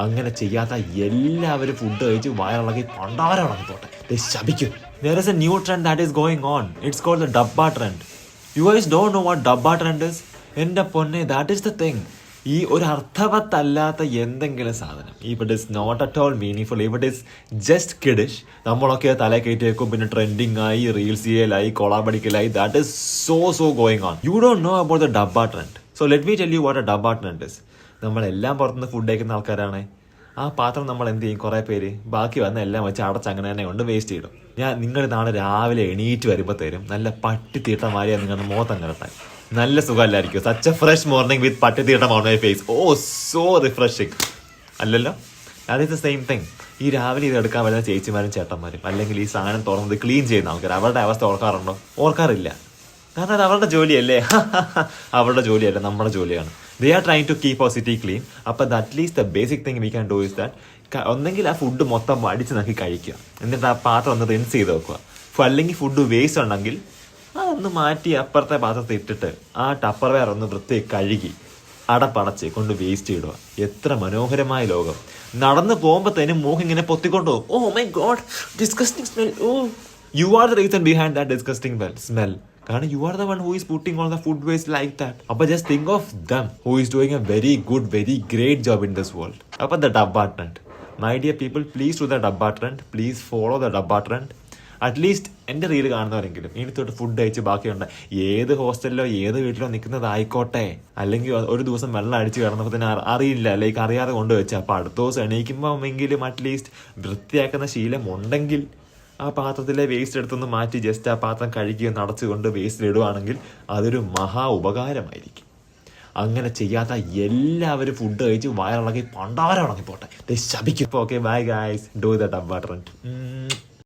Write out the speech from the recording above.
അങ്ങനെ ചെയ്യാത്ത എല്ലാവരും ഫുഡ് കഴിച്ച് വയറിളകി പണ്ടാരം ഇളകി പോട്ടെ, ശപിക്കും. There is a new trend that is going on. It's called the Dabba trend. You guys don't know what Dabba trend is? എൻ്റെ പൊന്നെ, that is the thing. ഈ ഒരു അർത്ഥവത്തല്ലാത്ത എന്തെങ്കിലും സാധനം, if it is not at all meaningful, if it is just kiddish, നമ്മളൊക്കെ തല കയറ്റി വെക്കും, പിന്നെ ട്രെൻഡിങ് ആയി, റീൽസ് ചെയ്യലായി, കൊളാബടിക്കലായി. That is so going on. You don't know about the dabba trend. So let me tell you what a dabba trend is. നമ്മളെല്ലാം പുറത്തുനിന്ന് ഫുഡ് കഴിക്കുന്ന ആൾക്കാരാണ്. ആ പാത്രം നമ്മൾ എന്ത് ചെയ്യും, കുറേ പേര് ബാക്കി വന്ന എല്ലാം വെച്ച് അടച്ചങ്ങനെ തന്നെ കൊണ്ട് വേസ്റ്റ് ചെയ്യും. നിങ്ങൾ നാളെ രാവിലെ എണീറ്റ് വരുമ്പോൾ തരും നല്ല പട്ടിത്തീട്ടമാരിയാ നിങ്ങളുടെ മുഖത്തങ്ങരട്ടായി. നല്ല സുഖമല്ലായിരിക്കും. Such a fresh morning with pattitheettam on my face. Oh so refreshing അല്ലല്ലോ. That is the same thing. ഈ രാവിലെ ഇത് എടുക്കാൻ വരുന്ന ചേച്ചിമാരും ചേട്ടന്മാരും, അല്ലെങ്കിൽ ഈ സാധനം തുറന്നത് ക്ലീൻ ചെയ്യുന്ന ആൾക്കാർ, അവരുടെ അവസ്ഥ ഓർക്കാറുണ്ടോ? ഓർക്കാറില്ല. കാരണം അത് അവരുടെ ജോലിയല്ലേ. അവരുടെ ജോലിയല്ല, നമ്മുടെ ജോലിയാണ്. They are trying to keep our city clean. അപ്പം at least the basic thing we can do is that ഒന്നെങ്കിൽ ആ ഫുഡ് മൊത്തം അടിച്ച് നോക്കി കഴിക്കുക, എന്നിട്ട് ആ പാത്രം ഒന്ന് റിൻസ് ചെയ്ത് വെക്കുക. അല്ലെങ്കിൽ ഫുഡ് വേസ്റ്റ് ഉണ്ടെങ്കിൽ അതൊന്ന് മാറ്റി അപ്പുറത്തെ പാത്രത്തിൽ ഇട്ടിട്ട് ആ ടപ്പർ വെയർ ഒന്ന് വൃത്തിയായി കഴുകി അടപ്പടച്ച് കൊണ്ട് വേസ്റ്റ് ഇടുക. എത്ര മനോഹരമായ ലോകം. നടന്നു പോകുമ്പോഴത്തേനും മൂക്ക് ഇങ്ങനെ പൊത്തിക്കൊണ്ടു പോകും. Oh my God, disgusting smell. Oh, you are the reason behind that disgusting smell. കാരണം you are the one who is putting on the food waste like that. അപ്പോൾ just think of them who is doing a very good, very great job in this world. അപ്പോൾ the dabba trend, my dear people, please do the dabba trend. Please follow the dabba trend. At least എൻ്റെ reel കാണുന്നവരെങ്കിലും ഇനി തൊട്ട് food കഴിച്ച് ബാക്കിയുണ്ട്. ഏത് ഹോസ്റ്റലിലോ ഏത് വീട്ടിലോ നിൽക്കുന്നതായിക്കോട്ടെ, അല്ലെങ്കിൽ ഒരു ദിവസം വെള്ളം അടിച്ച് കിടന്നപ്പോൾ തന്നെ അറിയില്ല, ലൈക്ക് അറിയാതെ കൊണ്ടുവച്ച്, അപ്പോൾ അടുത്ത ദിവസം എണീക്കുമ്പോൾ എങ്കിലും അറ്റ്ലീസ്റ്റ് വൃത്തിയാക്കുന്ന ശീലം ഉണ്ടെങ്കിൽ ആ പാത്രത്തിലെ വേസ്റ്റ് എടുത്തൊന്ന് മാറ്റി ജസ്റ്റ് ആ പാത്രം കഴുകി നടച്ചുകൊണ്ട് വേസ്റ്റ് ഇടുവാണെങ്കിൽ അതൊരു മഹാ ഉപകാരമായിരിക്കും. അങ്ങനെ ചെയ്യാത്ത എല്ലാവരും ഫുഡ് കഴിച്ച് വയറിളകി പണ്ടാരം ഇളകി പോട്ടെ, ശപിക്കും. Okay, bye guys, do the dabba trend.